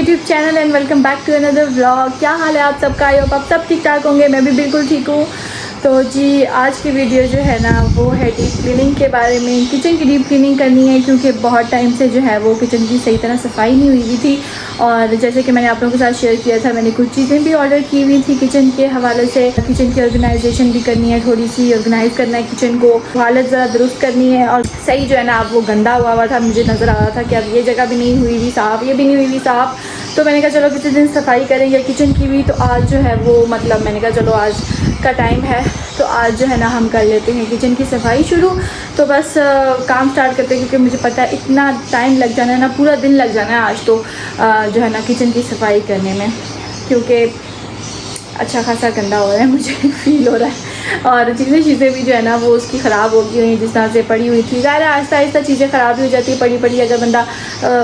YouTube channel and welcome back to another vlog. क्या हाल है आप सबका? आई होप आप सब ठीक ठाक होंगे। मैं भी बिल्कुल ठीक हूँ। तो जी आज की वीडियो जो है ना वो है डीप क्लीनिंग के बारे में। किचन की डीप क्लीनिंग करनी है क्योंकि बहुत टाइम से जो है वो किचन की सही तरह सफाई नहीं हुई थी। और जैसे कि मैंने आप लोगों के साथ शेयर किया था, मैंने कुछ चीज़ें भी ऑर्डर की हुई थी किचन के हवाले से। किचन की ऑर्गेनाइजेशन भी करनी है, थोड़ी सी ऑर्गेनाइज करना है किचन को, हालत ज़रा दुरुस्त करनी है। और सही जो है ना अब वो गंदा हुआ था, मुझे नज़र आ रहा था कि अब ये जगह भी नहीं हुई हुई साफ़, ये भी नहीं हुई हुई साफ़। तो मैंने कहा चलो किसी दिन सफाई करेंगे किचन की भी। तो आज जो है वो मतलब मैंने कहा चलो आज का टाइम है तो आज जो है ना हम कर लेते हैं किचन की सफाई शुरू। तो बस काम स्टार्ट करते हैं क्योंकि मुझे पता है इतना टाइम लग जाना है ना, पूरा दिन लग जाना है आज तो जो है ना किचन की सफाई करने में, क्योंकि अच्छा खासा गंदा हो रहा है, मुझे फील हो रहा है। और चीज़ें भी जो है ना वो उसकी ख़राब हो गई हुई, जिस तरह से पड़ी हुई थी। ज़ाहिर आहिस्ता आहिस्ता चीज़ें ख़राब ही हो जाती है, पड़ी अगर बंदा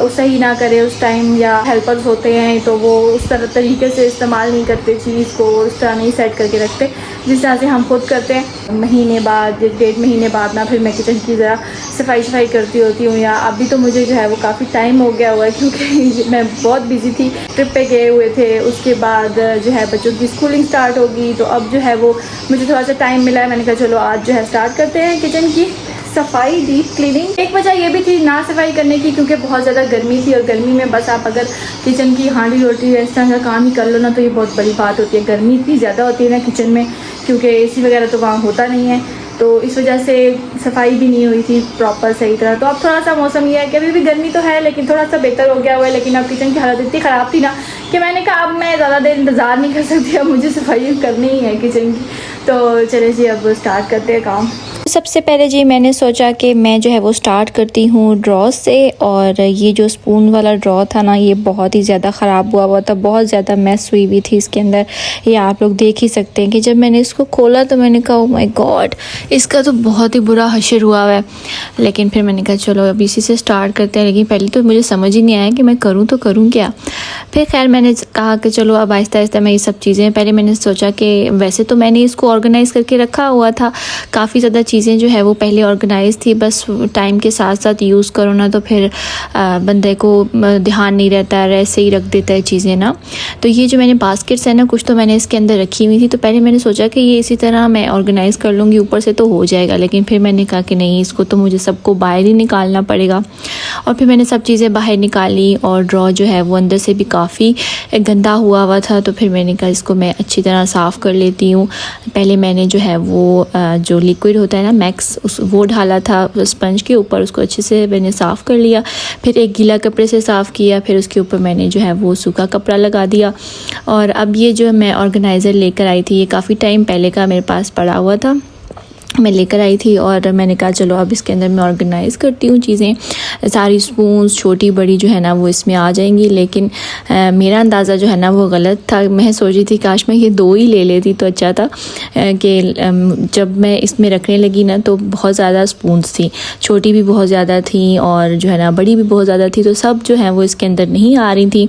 सही ना करे उस टाइम, या हेल्पर्स होते हैं तो वो उस तरह तरीके से इस्तेमाल नहीं करते चीज़ को, उस तरह नहीं सेट करके रखते जिस तरह से हम खुद करते हैं। महीने बाद 1.5 महीने बाद ना फिर मैं किचन की ज़रा सफाई करती होती हूँ। या अभी तो मुझे जो है वो काफ़ी टाइम हो गया हुआ है क्योंकि मैं बहुत बिजी थी, ट्रिप पे गए हुए थे। उसके बाद जो है बच्चों की स्कूलिंग स्टार्ट होगी तो अब जो है वो मुझे थोड़ा सा टाइम मिला है। मैंने कहा चलो आज जो है स्टार्ट करते हैं किचन की सफाई डीप क्लीनिंग। एक वजह ये भी थी ना सफाई करने की क्योंकि बहुत ज़्यादा गर्मी थी, और गर्मी में बस आप अगर किचन की हांडी रोटी इस तरह का काम ही कर लो ना तो ये बहुत बड़ी बात होती है। गर्मी इतनी ज़्यादा होती है ना किचन में क्योंकि एसी वगैरह तो वहाँ होता नहीं है, तो इस वजह से सफाई भी नहीं हुई थी प्रॉपर सही तरह। तो अब थोड़ा सा मौसम ये है कि अभी भी गर्मी तो है लेकिन थोड़ा सा बेहतर हो गया हुआ है। लेकिन अब किचन की हालत इतनी ख़राब थी ना कि मैंने कहा अब मैं ज़्यादा देर इंतज़ार नहीं कर सकती, अब मुझे सफाई करनी ही है किचन की। तो चले जी अब स्टार्ट करते हैं काम। सबसे पहले जी मैंने सोचा कि मैं जो है वो स्टार्ट करती हूँ ड्रॉ से। और ये जो स्पून वाला ड्रॉ था ना ये बहुत ही ज़्यादा ख़राब हुआ था, बहुत ज़्यादा मैस हुई हुई थी इसके अंदर। ये आप लोग देख ही सकते हैं कि जब मैंने इसको खोला तो मैंने कहा ओ माय गॉड, इसका तो बहुत ही बुरा हशर हुआ है। लेकिन फिर मैंने कहा चलो अब इसी से स्टार्ट करते हैं। लेकिन पहले तो मुझे समझ ही नहीं आया कि मैं करूँ तो करूँ क्या। फिर खैर मैंने कहा कि चलो अब आहिस्ता आहिस्ता मैं ये सब चीज़ें, पहले मैंने सोचा कि वैसे तो मैंने इसको ऑर्गेनाइज़ करके रखा हुआ था, काफ़ी ज़्यादा चीज़ें जो है वो पहले ऑर्गेनाइज़ थी, बस टाइम के साथ साथ यूज़ करो ना तो फिर बंदे को ध्यान नहीं रहता है, ऐसे ही रख देता है चीज़ें ना। तो ये जो मैंने बास्केट्स है ना कुछ तो मैंने इसके अंदर रखी हुई थी, तो पहले मैंने सोचा कि ये इसी तरह मैं ऑर्गेनाइज़ कर लूँगी, ऊपर से तो हो जाएगा। लेकिन फिर मैंने कहा कि नहीं, इसको तो मुझे सबको बाहर ही निकालना पड़ेगा। और फिर मैंने सब चीज़ें बाहर निकाली और ड्रॉ जो है वो अंदर से भी काफ़ी गंदा हुआ था। तो फिर मैंने कहा इसको मैं अच्छी तरह साफ़ कर लेती हूँ। पहले मैंने जो है वो जो लिक्विड होता है ना मैक्स वो डाला था स्पंज के ऊपर, उसको अच्छे से मैंने साफ़ कर लिया। फिर एक गीला कपड़े से साफ़ किया, फिर उसके ऊपर मैंने जो है वो सूखा कपड़ा लगा दिया। और अब ये जो मैं ऑर्गेनाइज़र लेकर आई थी, ये काफ़ी टाइम पहले का मेरे पास पड़ा हुआ था, मैं लेकर आई थी। और मैंने कहा चलो अब इसके अंदर मैं ऑर्गेनाइज़ करती हूँ चीज़ें, सारी स्पून्स छोटी बड़ी जो है ना वो इसमें आ जाएंगी। लेकिन मेरा अंदाज़ा जो है ना वो गलत था। मैं सोच रही थी काश मैं ये 2 ही ले लेती तो अच्छा था। कि जब मैं इसमें रखने लगी ना तो बहुत ज़्यादा स्पून्स थी, छोटी भी बहुत ज़्यादा थी और जो है ना बड़ी भी बहुत ज़्यादा थी, तो सब जो है वो इसके अंदर नहीं आ रही थी।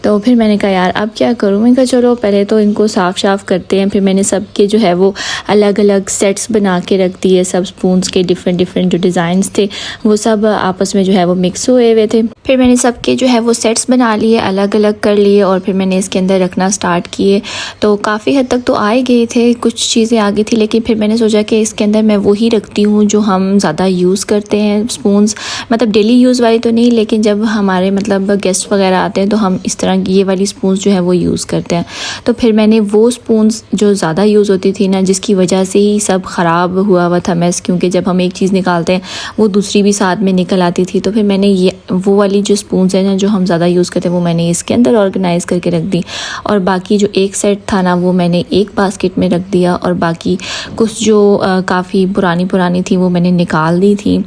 तो फिर मैंने कहा यार अब क्या करूँ। मैंने कहा चलो पहले तो इनको साफ़ करते हैं। फिर मैंने सबके जो है वो अलग अलग सेट्स बना के रख दिए, सब स्पून्स के डिफरेंट जो डिज़ाइंस थे वो सब आपस में जो है वो मिक्स हुए हुए थे। फिर मैंने सबके जो है वो सेट्स बना लिए, अलग अलग कर लिए और फिर मैंने इसके अंदर रखना स्टार्ट किए। तो काफ़ी हद तक तो आ ही गए थे, कुछ चीज़ें आ गई थी। लेकिन फिर मैंने सोचा कि इसके अंदर मैं वही रखती हूँ जो हम ज़्यादा यूज़ करते हैं स्पून्स, मतलब डेली यूज़ वाली तो नहीं, लेकिन जब हमारे मतलब गेस्ट वगैरह आते हैं तो हम इस तरह ये वाली स्पून्स जो है वो यूज़ करते हैं। तो फिर मैंने वो स्पून्स जो ज़्यादा यूज़ होती थी ना, जिसकी वजह से ही सब ख़राब हुआ था मैस, क्योंकि जब हम एक चीज़ निकालते हैं वो दूसरी भी साथ में निकल आती थी। तो फिर मैंने ये वो वाली जो स्पून्स हैं ना जो हम ज़्यादा यूज़ करते हैं वो मैंने इसके अंदर ऑर्गेनाइज़ करके रख दी। और बाकी जो एक सेट था ना वो मैंने एक बास्केट में रख दिया, और बाकी कुछ जो काफ़ी पुरानी थी वो मैंने निकाल दी थी।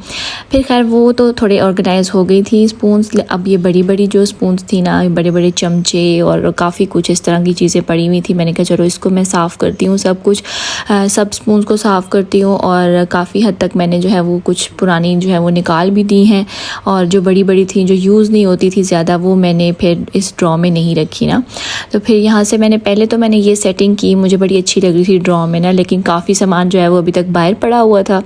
फिर खैर वो तो थोड़े ऑर्गेनाइज़ हो गई थी स्पून्स। अब ये बड़ी जो स्पून्स थी ना, बड़े चमचे और काफ़ी कुछ इस तरह की चीज़ें पड़ी हुई थी। मैंने कहा चलो इसको मैं साफ़ करती हूँ, सब कुछ सब स्पून्स को साफ़ करती हूँ। और काफ़ी हद तक मैंने जो है वो कुछ पुरानी जो है वो निकाल भी दी हैं, और जो बड़ी थी जो यूज़ नहीं होती थी ज़्यादा वो मैंने फिर इस ड्रॉ में नहीं रखी ना। तो फिर यहाँ से मैंने पहले तो मैंने ये सेटिंग की, मुझे बड़ी अच्छी लग रही थी ड्रॉ में ना, लेकिन काफ़ी सामान जो है वो अभी तक बाहर पड़ा हुआ था।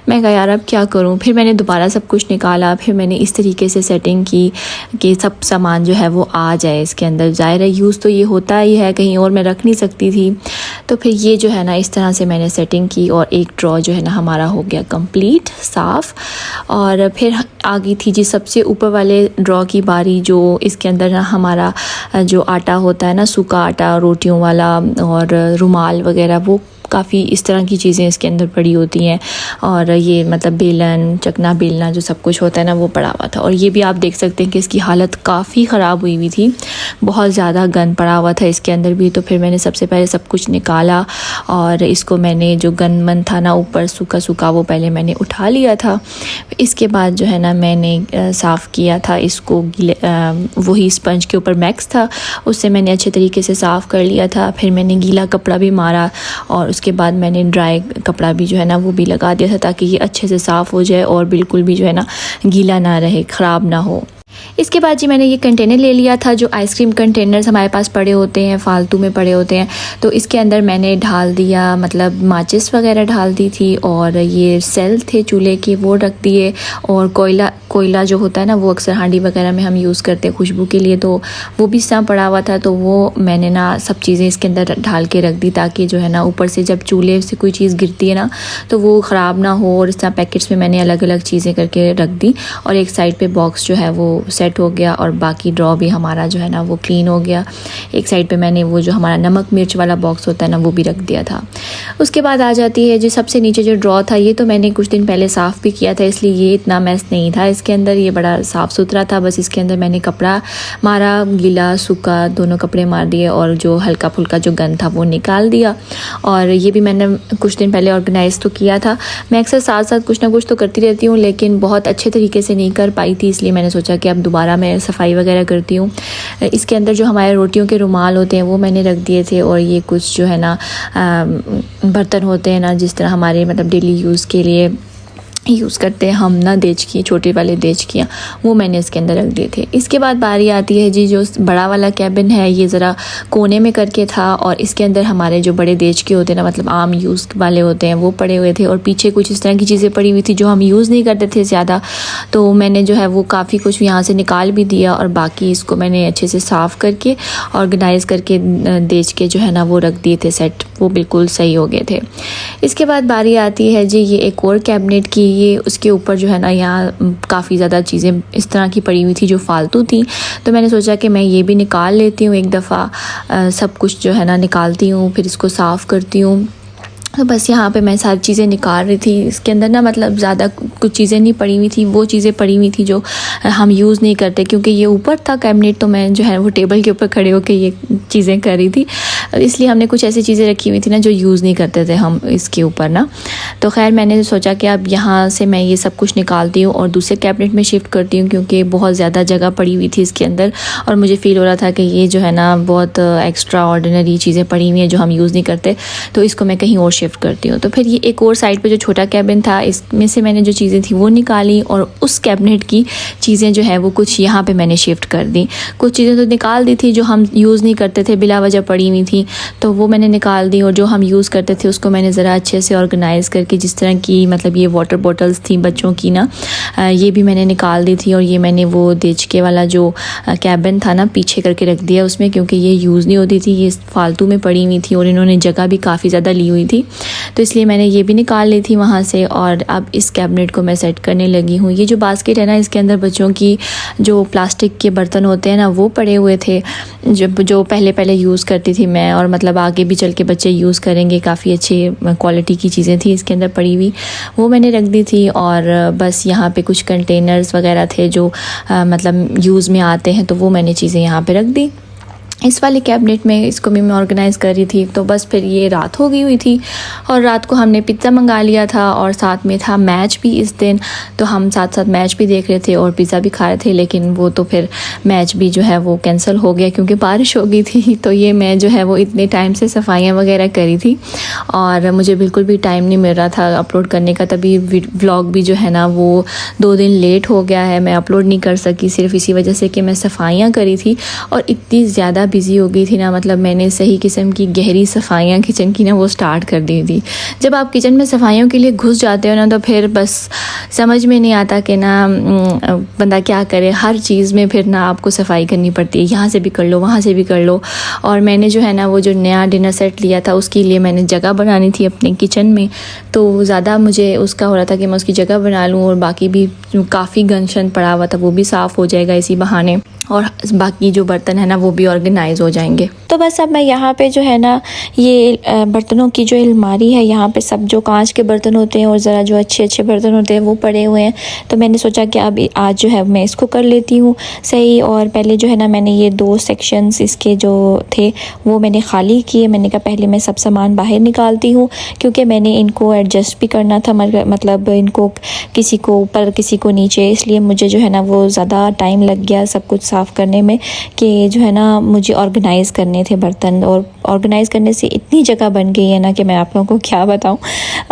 मैं कहा यार अब क्या करूँ, फिर मैंने दोबारा सब कुछ निकाला, फिर मैंने इस तरीके से सेटिंग की कि सब सामान जो है वो आ जाए इसके अंदर। ज़ाहिर है यूज़ तो ये होता ही है, कहीं और मैं रख नहीं सकती थी। तो फिर ये जो है ना इस तरह से मैंने सेटिंग की और एक ड्रॉ जो है ना हमारा हो गया कंप्लीट साफ़। और फिर आ गई थी जी सबसे ऊपर वाले ड्रॉ की बारी, जो इसके अंदर ना हमारा जो आटा होता है ना, सूखा आटा रोटियों वाला और रुमाल वगैरह, वो काफ़ी इस तरह की चीज़ें इसके अंदर पड़ी होती हैं। और ये मतलब बेलन, चकना बेलना जो सब कुछ होता है ना वो पड़ा हुआ था। और ये भी आप देख सकते हैं कि इसकी हालत काफ़ी ख़राब हुई हुई थी, बहुत ज़्यादा गंद पड़ा हुआ था इसके अंदर भी। तो फिर मैंने सबसे पहले सब कुछ निकाला और इसको मैंने जो गंद मन था ना ऊपर सूखा सूखा वो पहले मैंने उठा लिया था। इसके बाद जो है ना मैंने साफ़ किया था इसको, वही स्पंज के ऊपर मैक्स था उससे मैंने अच्छे तरीके से साफ़ कर लिया था। फिर मैंने गीला कपड़ा भी मारा और उसके बाद मैंने ड्राई कपड़ा भी जो है ना वो भी लगा दिया था, ताकि ये अच्छे से साफ़ हो जाए और बिल्कुल भी जो है ना गीला ना रहे, ख़राब ना हो। इसके बाद जी मैंने ये कंटेनर ले लिया था, जो आइसक्रीम कंटेनर्स हमारे पास पड़े होते हैं, फालतू में पड़े होते हैं, तो इसके अंदर मैंने डाल दिया, मतलब माचिस वगैरह डाल दी थी। और ये सेल थे चूल्हे के वो रख दिए। और कोयला जो होता है ना वो अक्सर हांडी वगैरह में हम यूज़ करते हैं खुशबू के लिए, तो वो भी इस तरह पड़ा हुआ था। तो वो मैंने ना सब चीज़ें इसके अंदर ढाल के रख दी, ताकि जो है ना ऊपर से जब चूल्हे से कोई चीज़ गिरती है ना तो वो ख़राब ना हो। और इस तरह पैकेट्स में मैंने अलग अलग चीज़ें करके रख दी। और एक साइड पे बॉक्स जो है वो सेट हो गया और बाकी ड्रॉ भी हमारा जो है ना वो क्लीन हो गया। एक साइड पे मैंने वो जो हमारा नमक मिर्च वाला बॉक्स होता है ना वो भी रख दिया था। उसके बाद आ जाती है जो सबसे नीचे जो ड्रॉ था, ये तो मैंने कुछ दिन पहले साफ़ भी किया था, इसलिए ये इतना मैस नहीं था इसके अंदर, ये बड़ा साफ़ सुथरा था। बस इसके अंदर मैंने कपड़ा मारा, गीला सूखा दोनों कपड़े मार दिए और जो हल्का फुल्का जो गंद था वो निकाल दिया। और ये भी मैंने कुछ दिन पहले ऑर्गेनाइज़ तो किया था। मैं अक्सर साथ साथ कुछ ना कुछ तो करती रहती हूँ, लेकिन बहुत अच्छे तरीके से नहीं कर पाई थी, इसलिए मैंने सोचा कि अब दोबारा मैं सफाई वगैरह करती हूँ। इसके अंदर जो हमारे रोटियों के रुमाल होते हैं वो मैंने रख दिए थे। और ये कुछ जो है ना बर्तन होते हैं ना, जिस तरह हमारे मतलब डेली यूज़ के लिए यूज़ करते हैं हम ना, देचकी, छोटे वाले देचकियाँ, वो मैंने इसके अंदर रख दिए थे। इसके बाद बारी आती है जी जो बड़ा वाला कैबिन है, ये ज़रा कोने में करके था और इसके अंदर हमारे जो बड़े देचके होते हैं ना, मतलब आम यूज़ वाले होते हैं, वो पड़े हुए थे। और पीछे कुछ इस तरह की चीज़ें पड़ी हुई थी जो हम यूज़ नहीं करते थे ज़्यादा, तो मैंने जो है वो काफ़ी कुछ यहाँ से निकाल भी दिया। और बाकी इसको मैंने अच्छे से साफ़ करके ऑर्गेनाइज़ करके देचके जो है ना वो रख दिए थे सेट, वो बिल्कुल सही हो गए थे। इसके बाद बारी आती है जी ये एक और कैबिनेट की, ये उसके ऊपर जो है ना यहाँ काफ़ी ज़्यादा चीज़ें इस तरह की पड़ी हुई थी जो फालतू थी, तो मैंने सोचा कि मैं ये भी निकाल लेती हूँ एक दफ़ा। सब कुछ जो है ना निकालती हूँ, फिर इसको साफ़ करती हूँ। तो बस यहाँ पे मैं सारी चीज़ें निकाल रही थी। इसके अंदर ना मतलब ज़्यादा कुछ चीज़ें नहीं पड़ी हुई थी, वो चीज़ें पड़ी हुई थी जो हम यूज़ नहीं करते, क्योंकि ये ऊपर था कैबिनेट, तो मैं जो है वो टेबल के ऊपर खड़े होकर ये चीज़ें कर रही थी, इसलिए हमने कुछ ऐसी चीज़ें रखी हुई थी ना जो यूज़ नहीं करते थे हम इसके ऊपर ना। तो खैर मैंने सोचा कि अब यहाँ से मैं ये सब कुछ निकालती हूँ और दूसरे कैबिनेट में शिफ्ट करती हूँ, क्योंकि बहुत ज़्यादा जगह पड़ी हुई थी इसके अंदर और मुझे फ़ील हो रहा था कि ये जो है ना बहुत एक्स्ट्रा ऑर्डिनरी चीज़ें पड़ी हुई हैं जो हम यूज़ नहीं करते, तो इसको मैं कहीं और शिफ्ट करती हूँ। तो फिर ये एक और साइड पे जो छोटा कैबिन था, इसमें से मैंने जो चीज़ें थी वो निकाली और उस कैबिनेट की चीज़ें जो है वो कुछ यहाँ पे मैंने शिफ्ट कर दी। कुछ चीज़ें तो निकाल दी थी जो हम यूज़ नहीं करते थे, बिला वजह पड़ी हुई थी, तो वो मैंने निकाल दी। और जो हम यूज़ करते थे उसको मैंने ज़रा अच्छे से ऑर्गेनाइज़ करके, जिस तरह की मतलब ये वाटर बॉटल्स थी बच्चों की ना, ये भी मैंने निकाल दी थी। और ये मैंने वो देचके वाला जो कैबिन था ना पीछे करके रख दिया उसमें, क्योंकि ये यूज़ नहीं होती थी, ये फालतू में पड़ी हुई थी और इन्होंने जगह भी काफ़ी ज़्यादा ली हुई थी, तो इसलिए मैंने ये भी निकाल ली थी वहाँ से। और अब इस कैबिनेट को मैं सेट करने लगी हूँ। ये जो बास्केट है ना, इसके अंदर बच्चों की जो प्लास्टिक के बर्तन होते हैं ना वो पड़े हुए थे, जो पहले यूज़ करती थी मैं, और मतलब आगे भी चल के बच्चे यूज़ करेंगे, काफ़ी अच्छी क्वालिटी की चीज़ें थी इसके अंदर पड़ी हुई, वो मैंने रख दी थी। और बस यहाँ पे कुछ कंटेनर्स वगैरह थे जो मतलब यूज़ में आते हैं, तो वो मैंने चीज़ें यहाँ पे रख दी। इस वाले कैबिनेट में इसको भी मैं ऑर्गेनाइज़ कर रही थी। तो बस फिर ये रात हो गई हुई थी और रात को हमने पिज़्ज़ा मंगा लिया था और साथ में था मैच भी इस दिन, तो हम साथ साथ मैच भी देख रहे थे और पिज़्ज़ा भी खा रहे थे। लेकिन वो तो फिर मैच भी जो है वो कैंसिल हो गया क्योंकि बारिश हो गई थी। तो ये मैं जो है वो इतने टाइम से सफाइयाँ वगैरह करी थी और मुझे बिल्कुल भी टाइम नहीं मिल रहा था अपलोड करने का, तभी व्लॉग भी जो है ना वो 2 दिन लेट हो गया है, मैं अपलोड नहीं कर सकी सिर्फ इसी वजह से कि मैं सफाइयाँ करी थी और इतनी ज़्यादा बिज़ी हो गई थी ना, मतलब मैंने सही किस्म की गहरी सफाइयाँ किचन की ना वो स्टार्ट कर दी थी। जब आप किचन में सफाइयों के लिए घुस जाते हो ना तो फिर बस समझ में नहीं आता कि ना बंदा क्या करे। हर चीज़ में फिर ना आपको सफाई करनी पड़ती है, यहाँ से भी कर लो वहाँ से भी कर लो। और मैंने जो है ना वो जो नया डिनर सेट लिया था उसके लिए मैंने जगह बनानी थी अपने किचन में, तो ज़्यादा मुझे उसका हो रहा था कि मैं उसकी जगह बना लूँ और बाकी भी काफ़ी गंदशन पड़ा हुआ था वो भी साफ़ हो जाएगा इसी बहाने, और बाकी जो बर्तन है ना वो भी ऑर्गेनाइज हो जाएंगे। तो बस अब मैं यहाँ पे जो है ना ये बर्तनों की जो अलमारी है यहाँ पे सब जो कांच के बर्तन होते हैं और ज़रा जो अच्छे अच्छे बर्तन होते हैं वो पड़े हुए हैं। तो मैंने सोचा कि अब आज जो है मैं इसको कर लेती हूँ सही। और पहले जो है ना मैंने ये 2 सेक्शंस इसके जो थे वो मैंने खाली किए। मैंने कहा पहले मैं सब सामान बाहर निकालती हूँ, क्योंकि मैंने इनको एडजस्ट भी करना था, मतलब इनको किसी को ऊपर किसी को नीचे, इसलिए मुझे जो है ना वो ज़्यादा टाइम लग गया सब कुछ साफ़ करने में कि जो है ना मुझे ऑर्गेनाइज़ करने थे बर्तन। और ऑर्गेनाइज़ करने से इतनी जगह बन गई है ना कि मैं आप लोगों को क्या बताऊं।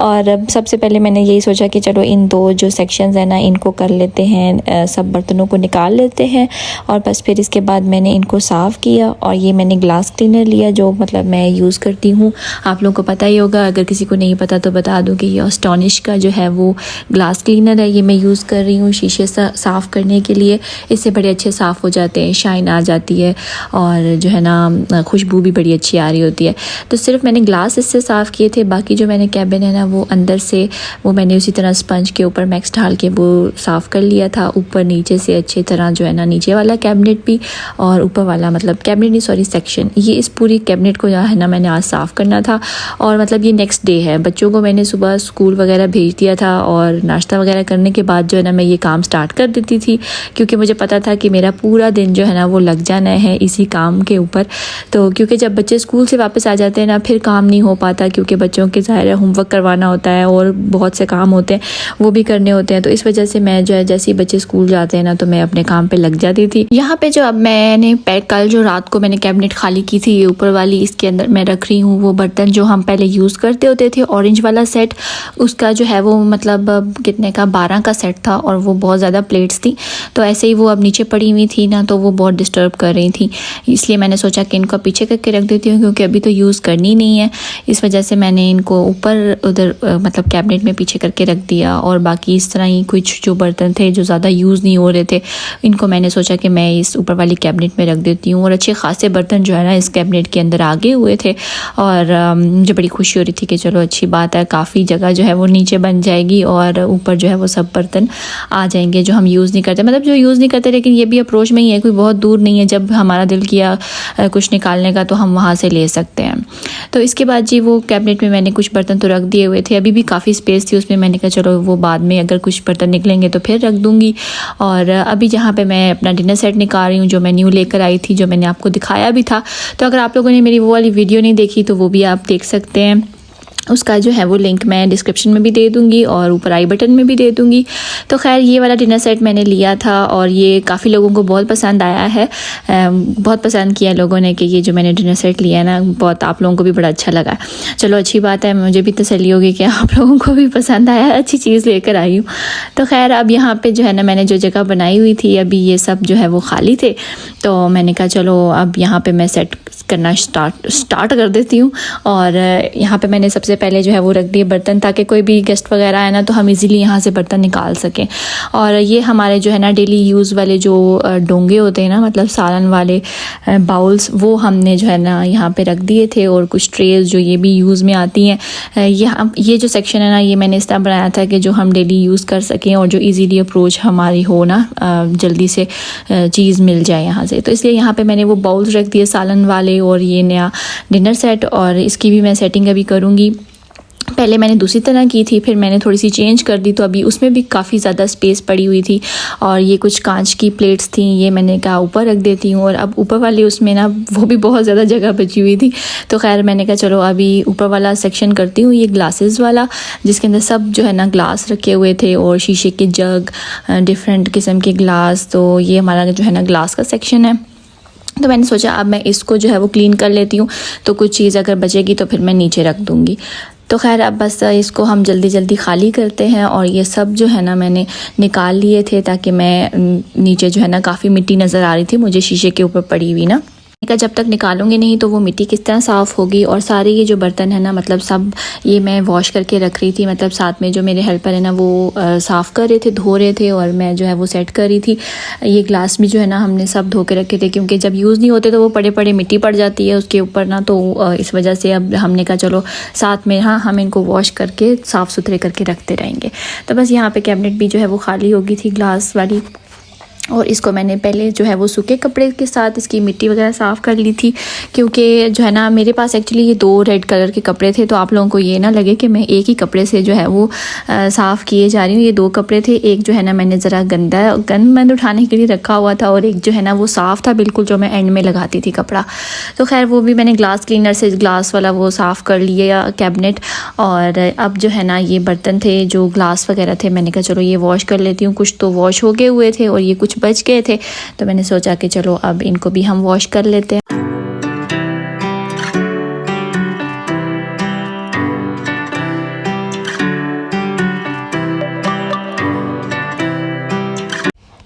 और सबसे पहले मैंने यही सोचा कि चलो इन 2 जो सेक्शंस हैं ना इनको कर लेते हैं, सब बर्तनों को निकाल लेते हैं। और बस फिर इसके बाद मैंने इनको साफ़ किया और ये मैंने ग्लास क्लीनर लिया जो मतलब मैं यूज़ करती हूँ, आप लोगों को पता ही होगा। अगर किसी को नहीं पता तो बता दूँ कि ये एस्टोनिश का जो है वो ग्लास क्लीनर है, ये मैं यूज़ कर रही हूँ शीशे साफ़ करने के लिए। इससे बड़े अच्छे साफ़ हो जाते हैं, शाइन आ जाती है और जो है ना खुशबू भी बड़ी अच्छी आ रही होती है। तो सिर्फ मैंने ग्लास इससे साफ़ किए थे, बाकी जो मैंने कैबिन है ना वो अंदर से वो मैंने उसी तरह स्पंज के ऊपर मैक्स डाल के वो साफ़ कर लिया था, ऊपर नीचे से अच्छी तरह जो है ना, नीचे वाला कैबिनेट भी और ऊपर वाला मतलब कैबिनेट नहीं सॉरी सेक्शन, ये इस पूरी कैबिनेट को जो है ना मैंने आज साफ़ करना था। और मतलब ये नेक्स्ट डे है, बच्चों को मैंने सुबह स्कूल वगैरह भेज दिया था और नाश्ता वगैरह करने के बाद जो है ना मैं ये काम स्टार्ट कर देती थी, क्योंकि मुझे पता था कि मेरा पूरा दिन जो है ना वो लग जाना है इसी काम के ऊपर। तो क्योंकि जब बच्चे स्कूल से वापस आ जाते हैं ना फिर काम नहीं हो पाता, क्योंकि बच्चों के ज़ाहिर है होमवर्क करवाना होता है और बहुत से काम होते हैं वो भी करने होते हैं। तो इस वजह से मैं जो है जैसे ही बच्चे स्कूल जाते हैं ना तो मैं अपने काम पे लग जाती थी। यहाँ पे जो अब मैंने कल जो रात को मैंने कैबिनेट खाली की थी, ये ऊपर वाली इसके अंदर मैं रख रही हूँ वो बर्तन जो हम पहले यूज़ करते होते थे। ऑरेंज वाला सेट उसका जो है वो मतलब कितने का 12 का सेट था और वो बहुत ज़्यादा प्लेट्स थी, तो ऐसे ही वो अब नीचे पड़ी हुई थी ना तो वो बहुत डिस्टर्ब कर रही थी, इसलिए मैंने सोचा कि इनको पीछे करके रख देती हूँ, क्योंकि अभी तो यूज़ करनी नहीं है। इस वजह से मैंने इनको ऊपर उधर मतलब कैबिनेट में पीछे करके रख दिया। और बाकी इस तरह ही कुछ जो बर्तन थे जो ज़्यादा यूज़ नहीं हो रहे थे इनको मैंने सोचा कि मैं इस ऊपर वाली कैबिनेट में रख देती हूँ। और अच्छे खासे बर्तन जो है ना इस कैबिनेट के अंदर आगे हुए थे और मुझे बड़ी खुशी हो रही थी कि चलो अच्छी बात है, काफ़ी जगह जो है वो नीचे बन जाएगी और ऊपर जो है वो सब बर्तन आ जाएंगे जो हम यूज़ नहीं करते, मतलब जो यूज़ नहीं करते। लेकिन ये भी अप्रोच में ही है, कोई बहुत दूर नहीं है, जब हमारा दिल किया कुछ निकालने का तो हम वहाँ से ले सकते हैं। तो इसके बाद जी वो कैबिनेट में मैंने कुछ बर्तन तो रख दिए हुए थे, अभी भी काफ़ी स्पेस थी उसमें, मैंने कहा चलो वो बाद में अगर कुछ बर्तन निकलेंगे तो फिर रख दूँगी। और अभी जहाँ पे मैं अपना डिनर सेट निकाल रही हूँ जो मैं न्यू लेकर आई थी, जो मैंने आपको दिखाया भी था, तो अगर आप लोगों ने मेरी वो वाली वीडियो नहीं देखी तो वो भी आप देख सकते हैं। उसका जो है वो लिंक मैं डिस्क्रिप्शन में भी दे दूँगी और ऊपर आई बटन में भी दे दूँगी। तो खैर ये वाला डिनर सेट मैंने लिया था और ये काफ़ी लोगों को बहुत पसंद आया है, बहुत पसंद किया लोगों ने कि ये जो मैंने डिनर सेट लिया है ना बहुत आप लोगों को भी बड़ा अच्छा लगा। चलो अच्छी बात है, मुझे भी तसल्ली होगी कि आप लोगों को भी पसंद आया, अच्छी चीज़ लेकर आई हूँ। तो खैर अब यहाँ पर जो है ना मैंने जो जगह बनाई हुई थी अभी ये सब जो है वो खाली थे, तो मैंने कहा चलो अब यहाँ पर मैं सेट करना स्टार्ट कर देती हूँ। और यहाँ पे मैंने सबसे पहले जो है वो रख दिए बर्तन, ताकि कोई भी गेस्ट वगैरह आए ना तो हम इजीली यहाँ से बर्तन निकाल सकें। और ये हमारे जो है ना डेली यूज़ वाले जो डोंगे होते हैं ना, मतलब सालन वाले बाउल्स, वो हमने जो है ना यहाँ पे रख दिए थे। और कुछ ट्रेज जो ये भी यूज़ में आती हैं, ये जो सेक्शन है ना ये मैंने इस तरह बनाया था कि जो हम डेली यूज़ कर सकें और जो ईजीली अप्रोच हमारी हो ना, जल्दी से चीज़ मिल जाए यहाँ से। तो इसलिए यहाँ पर मैंने वो बाउल्स रख दिए सालन वाले और ये नया डिनर सेट, और इसकी भी मैं सेटिंग अभी करूँगी। पहले मैंने दूसरी तरह की थी, फिर मैंने थोड़ी सी चेंज कर दी, तो अभी उसमें भी काफ़ी ज़्यादा स्पेस पड़ी हुई थी। और ये कुछ कांच की प्लेट्स थी, ये मैंने कहा ऊपर रख देती हूँ। और अब ऊपर वाले उसमें ना वो भी बहुत ज़्यादा जगह बची हुई थी, तो खैर मैंने कहा चलो अभी ऊपर वाला सेक्शन करती हूँ, ये ग्लासेस वाला, जिसके अंदर सब जो है ना ग्लास रखे हुए थे और शीशे के जग, डिफरेंट किस्म के ग्लास। तो ये हमारा जो है ना ग्लास का सेक्शन है। तो मैंने सोचा अब मैं इसको जो है वो क्लीन कर लेती हूँ, तो कुछ चीज़ अगर बचेगी तो फिर मैं नीचे रख दूँगी। तो खैर अब बस इसको हम जल्दी जल्दी खाली करते हैं। और ये सब जो है ना मैंने निकाल लिए थे, ताकि मैं नीचे जो है ना काफ़ी मिट्टी नज़र आ रही थी मुझे शीशे के ऊपर पड़ी हुई ना, का जब तक निकालूंगी नहीं तो वो मिट्टी किस तरह साफ़ होगी। और सारे ये जो बर्तन है ना, मतलब सब ये मैं वॉश करके रख रही थी, मतलब साथ में जो मेरे हेल्पर है ना वो साफ़ कर रहे थे, धो रहे थे, और मैं जो है वो सेट कर रही थी। ये ग्लास भी जो है ना हमने सब धो के रखे थे, क्योंकि जब यूज़ नहीं होते तो वो पड़े पड़े मिट्टी पड़ जाती है उसके ऊपर ना, तो इस वजह से अब हमने कहा चलो साथ में हाँ हम इनको वॉश करके साफ़ सुथरे करके रखते रहेंगे। तो बस यहाँ पे कैबिनेट भी जो है वो खाली हो गई थी ग्लास वाली, और इसको मैंने पहले जो है वो सूखे कपड़े के साथ इसकी मिट्टी वगैरह साफ़ कर ली थी, क्योंकि जो है ना मेरे पास एक्चुअली ये 2 रेड कलर के कपड़े थे, तो आप लोगों को ये ना लगे कि मैं एक ही कपड़े से जो है वो साफ़ किए जा रही हूँ। ये 2 कपड़े थे, एक जो है ना मैंने ज़रा गंद उठाने के लिए रखा हुआ था, और एक जो है ना वो साफ़ था बिल्कुल, जो मैं एंड में लगाती थी कपड़ा। तो खैर वो भी मैंने ग्लास क्लीनर से ग्लास वाला वो साफ़ कर लिया कैबिनेट। और अब जो है ना ये बर्तन थे जो ग्लास वगैरह थे, मैंने कहा चलो ये वॉश कर लेती हूँ। कुछ तो वॉश हो गए हुए थे और ये कुछ बच गए थे, तो मैंने सोचा कि चलो अब इनको भी हम वॉश कर लेते हैं।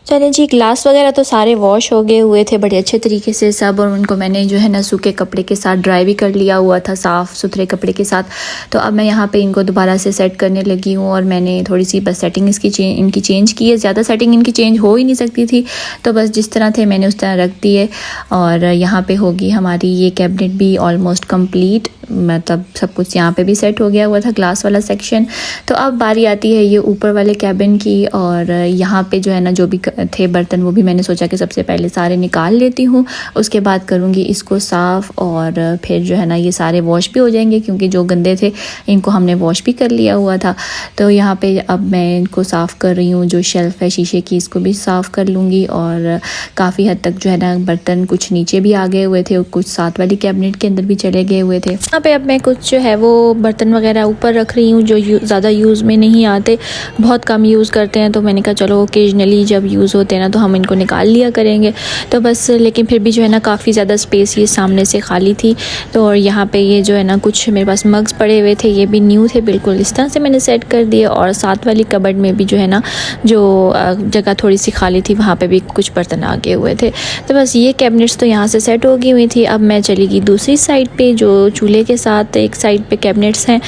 चलें जी, ग्लास वगैरह तो सारे वॉश हो गए हुए थे बड़े अच्छे तरीके से सब, और उनको मैंने जो है ना सूखे कपड़े के साथ ड्राई भी कर लिया हुआ था, साफ़ सुथरे कपड़े के साथ। तो अब मैं यहाँ पे इनको दोबारा से सेट करने लगी हूँ, और मैंने थोड़ी सी बस सेटिंग इनकी चेंज की है। ज़्यादा सेटिंग इनकी चेंज हो ही नहीं सकती थी, तो बस जिस तरह थे मैंने उस तरह रख दिए। और यहाँ पर होगी हमारी ये कैबिनेट भी ऑलमोस्ट कम्प्लीट, मतलब सब कुछ यहाँ पे भी सेट हो गया हुआ था ग्लास वाला सेक्शन। तो अब बारी आती है ये ऊपर वाले कैबिन की, और यहाँ पे जो है ना जो भी थे बर्तन वो भी मैंने सोचा कि सबसे पहले सारे निकाल लेती हूँ, उसके बाद करूँगी इसको साफ़, और फिर जो है ना ये सारे वॉश भी हो जाएंगे, क्योंकि जो गंदे थे इनको हमने वॉश भी कर लिया हुआ था। तो यहाँ पे अब मैं इनको साफ़ कर रही हूँ, जो शेल्फ़ है शीशे की इसको भी साफ़ कर लूँगी। और काफ़ी हद तक जो है ना बर्तन कुछ नीचे भी आ गए हुए थे और कुछ साथ वाली कैबिनेट के अंदर भी चले गए हुए थे। यहाँ पे अब मैं कुछ जो है वो बर्तन वगैरह ऊपर रख रही हूँ जो ज़्यादा यूज़ में नहीं आते, बहुत कम यूज़ करते हैं। तो मैंने कहा चलो ओकेजनली जब यूज़ होते हैं ना तो हम इनको निकाल लिया करेंगे। तो बस लेकिन फिर भी जो है ना काफ़ी ज़्यादा स्पेस ये सामने से खाली थी। तो और यहाँ पे ये जो है ना कुछ मेरे पास मग्स पड़े हुए थे, ये भी न्यू थे बिल्कुल, इस तरह से मैंने सेट कर दिए। और साथ वाली कबर्ड में भी जो है ना जो जगह थोड़ी सी खाली थी वहाँ पे भी कुछ बर्तन आ गए हुए थे। तो बस ये कैबिनेट्स तो यहाँ से सेट हो गई हुई थी। अब मैं चली गई दूसरी साइड पे, जो चूल्हे के साथ एक साइड पे कैबिनेट्स हैं।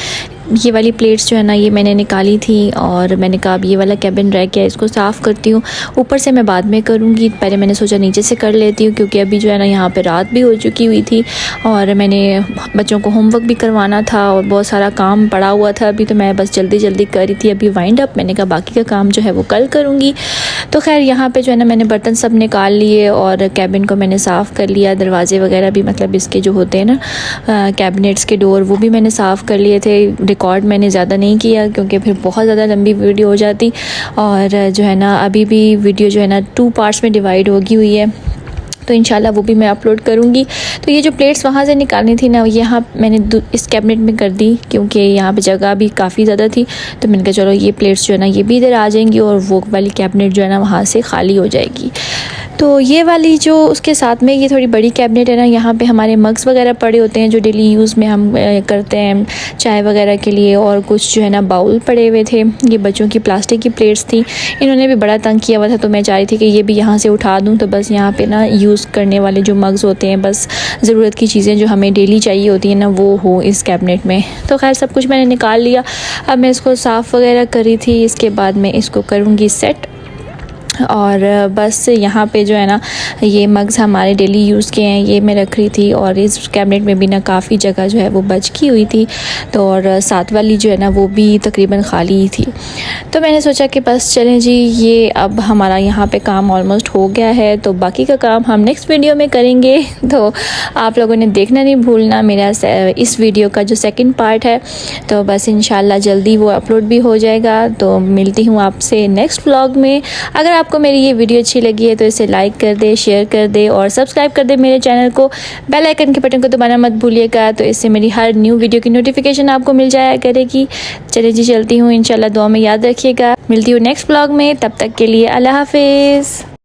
ये वाली प्लेट्स जो है ना ये मैंने निकाली थी, और मैंने कहा अब ये वाला कैबिन रह गया, इसको साफ़ करती हूँ। ऊपर से मैं बाद में करूँगी, पहले मैंने सोचा नीचे से कर लेती हूँ, क्योंकि अभी जो है ना यहाँ पे रात भी हो चुकी हुई थी, और मैंने बच्चों को होमवर्क भी करवाना था और बहुत सारा काम पड़ा हुआ था अभी। तो मैं बस जल्दी जल्दी कर रही थी अभी वाइंड अप। मैंने कहा बाकी का काम जो है वो कल करूँगी। तो खैर यहाँ पर जो है ना मैंने बर्तन सब निकाल लिए और कैबिन को मैंने साफ़ कर लिया। दरवाजे वगैरह भी, मतलब इसके जो होते हैं ना कैबिनेट्स के डोर, वो भी मैंने साफ़ कर लिए थे। रिकॉर्ड मैंने ज़्यादा नहीं किया क्योंकि फिर बहुत ज़्यादा लंबी वीडियो हो जाती, और जो है ना अभी भी वीडियो जो है ना 2 पार्ट्स में डिवाइड होगी हुई है, तो इंशाल्लाह वो भी मैं अपलोड करूँगी। तो ये जो प्लेट्स वहाँ से निकालनी थी ना, यहाँ मैंने इस कैबिनेट में कर दी, क्योंकि यहाँ पे जगह भी काफ़ी ज़्यादा थी। तो मैंने कहा चलो ये प्लेट्स जो है ना ये भी इधर आ जाएंगी, और वो वाली कैबिनेट जो है ना वहाँ से खाली हो जाएगी। तो ये वाली जो उसके साथ में ये थोड़ी बड़ी कैबिनेट है ना, यहाँ पे हमारे मग्स वगैरह पड़े होते हैं जो डेली यूज़ में हम करते हैं चाय वगैरह के लिए, और कुछ जो है ना बाउल पड़े हुए थे। ये बच्चों की प्लास्टिक की प्लेट्स थी, इन्होंने भी बड़ा तंग किया हुआ था, तो मैं चाह रही थी कि ये भी यहाँ से उठा दूँ। तो बस यहाँ पे ना यूज़ करने वाले जो मग्स होते हैं, बस ज़रूरत की चीज़ें जो हमें डेली चाहिए होती हैं ना, वो हो इस कैबिनेट में। तो खैर सब कुछ मैंने निकाल लिया। अब मैं इसको साफ़ वगैरह करी थी, इसके बाद मैं इसको करूँगी सेट। और बस यहाँ पे जो है ना ये मग्स हमारे डेली यूज़ के हैं, ये मैं रख रही थी। और इस कैबिनेट में भी ना काफ़ी जगह जो है वो बच की हुई थी, तो और साथ वाली जो है ना वो भी तकरीबन खाली ही थी। तो मैंने सोचा कि बस चलें जी, ये अब हमारा यहाँ पे काम ऑलमोस्ट हो गया है, तो बाकी का काम हम नेक्स्ट वीडियो में करेंगे। तो आप लोगों ने देखना नहीं भूलना मेरा इस वीडियो का जो सेकंड पार्ट है, तो बस इंशाल्लाह जल्दी वो अपलोड भी हो जाएगा। तो मिलती हूँ आपसे नेक्स्ट व्लॉग में। अगर आपको मेरी ये वीडियो अच्छी लगी है तो इसे लाइक कर दे, शेयर कर दे और सब्सक्राइब कर दे मेरे चैनल को। बेल आइकन के बटन को दबाना मत भूलिएगा, तो इससे मेरी हर न्यू वीडियो की नोटिफिकेशन आपको मिल जाया करेगी। चलिए जी चलती हूँ, इंशाल्लाह दुआ में याद रखिएगा। मिलती हूँ नेक्स्ट व्लॉग में, तब तक के लिए अल्लाह हाफिज़।